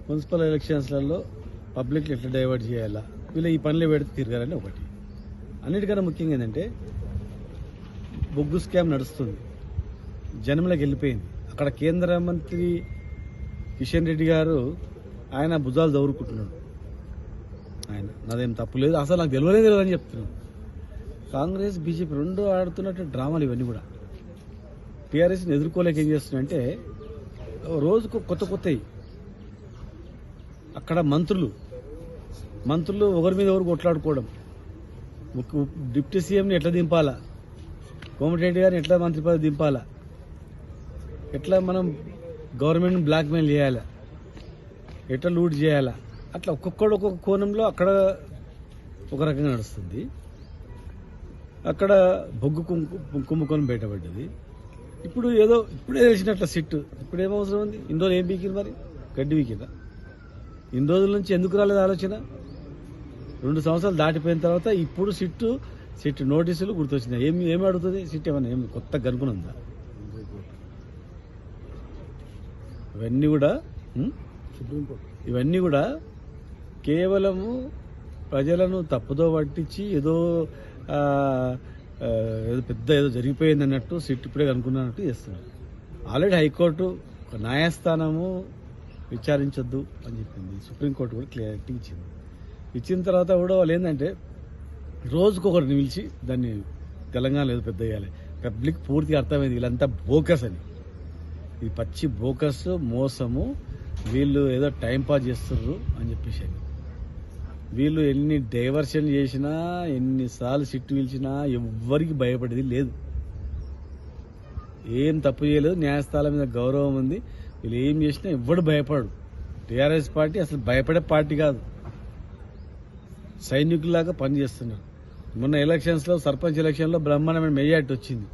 Municipal ఎలక్షన్స్లలో public ఎట్లా divert చేయాలా, వీళ్ళు ఈ పనులు పెడితే తిరగాలని ఒకటి. అన్నిటికన్నా ముఖ్యంగా ఏంటంటే బొగ్గు స్కామ్ నడుస్తుంది, జనంలోకి వెళ్ళిపోయింది. అక్కడ కేంద్ర మంత్రి కిషన్ రెడ్డి గారు ఆయన భుజాలు దౌరుకుంటున్నాడు. ఆయన నాదేం తప్పు లేదు, అసలు నాకు తెలియలేదు అని చెప్తున్నాడు. కాంగ్రెస్ బీజేపీ రెండు ఆడుతున్నట్టు డ్రామాలు ఇవన్నీ కూడా. టీఆర్ఎస్ని ఎదుర్కోలేక ఏం చేస్తున్నాయంటే రోజుకు కొత్తవి. అక్కడ మంత్రులు ఒకరి మీద ఒకరు కొట్లాడుకోవడం, డిప్యూటీ సీఎంని ఎట్లా దింపాలా, కోమటిరెడ్డి గారిని ఎట్లా మంత్రి పదవి దింపాలా, ఎట్లా మనం గవర్నమెంట్ బ్లాక్మెయిల్ చేయాలా, ఎట్లా లూట్ చేయాలా, అట్లా ఒక్కొక్కడు ఒక్కొక్క కోణంలో అక్కడ ఒక రకంగా నడుస్తుంది. అక్కడ బొగ్గు కుంభకోణం బయటపడ్డది. ఇప్పుడే తెలిసినట్ల సిట్టు ఇప్పుడు ఏమవసరం ఉంది? ఇన్ని రోజులు ఏం బీకింది, మరి గడ్డి బీకిందా? ఇన్ని రోజుల నుంచి ఎందుకు రాలేదు ఆలోచన? 2 సంవత్సరాలు దాటిపోయిన తర్వాత ఇప్పుడు సిట్టు నోటీసులు గుర్తొచ్చినాయి. ఏమి అడుగుతుంది సిట్? ఏమన్నా ఏమి కొత్త కనుక్కునుందా? ఇవన్నీ కూడా కేవలము ప్రజలను తప్పుదో పట్టించి ఏదో ఏదో జరిగిపోయింది అన్నట్టు సిట్ ఇప్పుడే కనుక్కున్నట్టు చేస్తున్నారు. ఆల్రెడీ హైకోర్టు ఒక న్యాయస్థానము విచారించొద్దు అని చెప్పింది, సుప్రీంకోర్టు కూడా క్లారిటీ ఇచ్చింది. ఇచ్చిన తర్వాత కూడా వాళ్ళు ఏంటంటే రోజుకొకరు నిలిచి దాన్ని తెలంగాణలో ఏదో పెద్ద వేయాలి. పబ్లిక్ పూర్తిగా అర్థమైంది వీళ్ళంతా బోకస్ అని. ఇది పచ్చి బోకస్, మోసము, వీళ్ళు ఏదో టైంపాస్ చేస్తుర్రు అని చెప్పేసి. వీళ్ళు ఎన్ని డైవర్షన్ చేసినా, ఎన్నిసార్లు సిట్టు పిలిచినా ఎవ్వరికి భయపడేది లేదు. ఏం తప్పు చేయలేదు, న్యాయస్థానం మీద గౌరవం ఉంది. వీళ్ళు ఏం చేసినా ఎవ్వడు భయపడు. టీఆర్ఎస్ పార్టీ అసలు భయపడే పార్టీ కాదు, సైనికుల్లాగా పనిచేస్తున్నారు. మొన్న ఎలక్షన్స్లో, సర్పంచ్ ఎలక్షన్లో బ్రహ్మాండమైన మెజార్టీ వచ్చింది.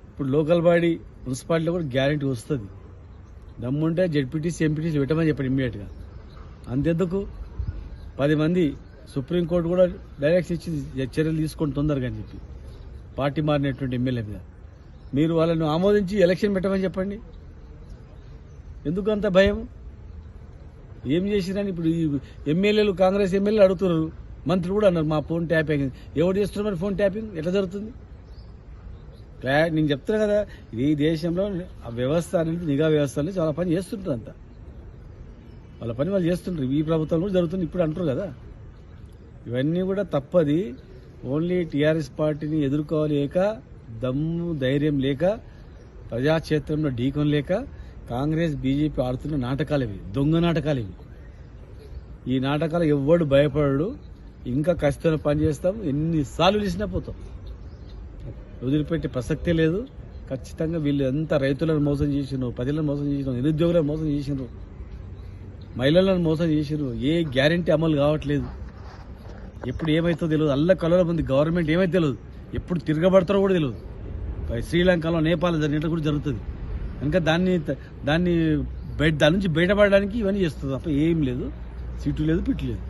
ఇప్పుడు లోకల్ బాడీ మున్సిపాలిటీలో కూడా గ్యారెంటీ వస్తుంది. దమ్ముంటే జెడ్పీటీసీ, ఎంపీటీసీ పెట్టమని చెప్పాడు ఇమ్మీడియట్గా. అంతెందుకు 10 మంది సుప్రీంకోర్టు కూడా డైరెక్షన్ ఇచ్చి చర్యలు తీసుకొని తొందరగా అని చెప్పి పార్టీ మారినటువంటి ఎమ్మెల్యే మీద మీరు వాళ్ళను ఆమోదించి ఎలక్షన్ పెట్టమని చెప్పండి. ఎందుకు అంత భయం? ఏం చేసిరని ఇప్పుడు ఈ ఎమ్మెల్యేలు, కాంగ్రెస్ ఎమ్మెల్యేలు అడుగుతున్నారు, మంత్రులు కూడా అన్నారు మా ఫోన్ ట్యాపింగ్. ఎవరు చేస్తున్నారు మరి ఫోన్ ట్యాపింగ్? ఎట్లా జరుగుతుంది? నేను చెప్తున్నా కదా, ఈ దేశంలో ఆ వ్యవస్థ అనేది, నిఘా వ్యవస్థ అనేది చాలా పని చేస్తుంటారు. అంతా వాళ్ళ పని వాళ్ళు చేస్తుంటారు. ఈ ప్రభుత్వం కూడా జరుగుతుంది ఇప్పుడు అంటారు కదా. ఇవన్నీ కూడా తప్పది. ఓన్లీ టీఆర్ఎస్ పార్టీని ఎదుర్కోలేక, దమ్ము ధైర్యం లేక, ప్రజాక్షేత్రంలో ఢీకొనలేక కాంగ్రెస్ బీజేపీ ఆడుతున్న నాటకాలు ఇవి, దొంగ నాటకాలు ఇవి. ఈ నాటకాలు ఎవ్వడు భయపడడు. ఇంకా కష్టంగా పనిచేస్తాం, ఎన్నిసార్లు పిలిచినా పోతాం, వదిలిపెట్టే ప్రసక్తే లేదు. ఖచ్చితంగా వీళ్ళు ఎంత రైతులను మోసం చేసినారు, ప్రజలను మోసం చేసినారు, నిరుద్యోగులను మోసం చేసినారు, మహిళలను మోసం చేసినారు. ఏ గ్యారెంటీ అమలు కావట్లేదు. ఎప్పుడు ఏమైతుందో తెలియదు. అల్ల కలవల మంది గవర్నమెంట్ ఏమైతే తెలియదు, ఎప్పుడు తిరగబడతారో కూడా తెలియదు. శ్రీలంకలో, నేపాల్ జరిగినట్లు కూడా జరుగుతుంది. ఇంకా దాని నుంచి బయటపడడానికి ఇవన్నీ చేస్తుంది తప్ప ఏం లేదు. సీటు లేదు, పిట్టు లేదు.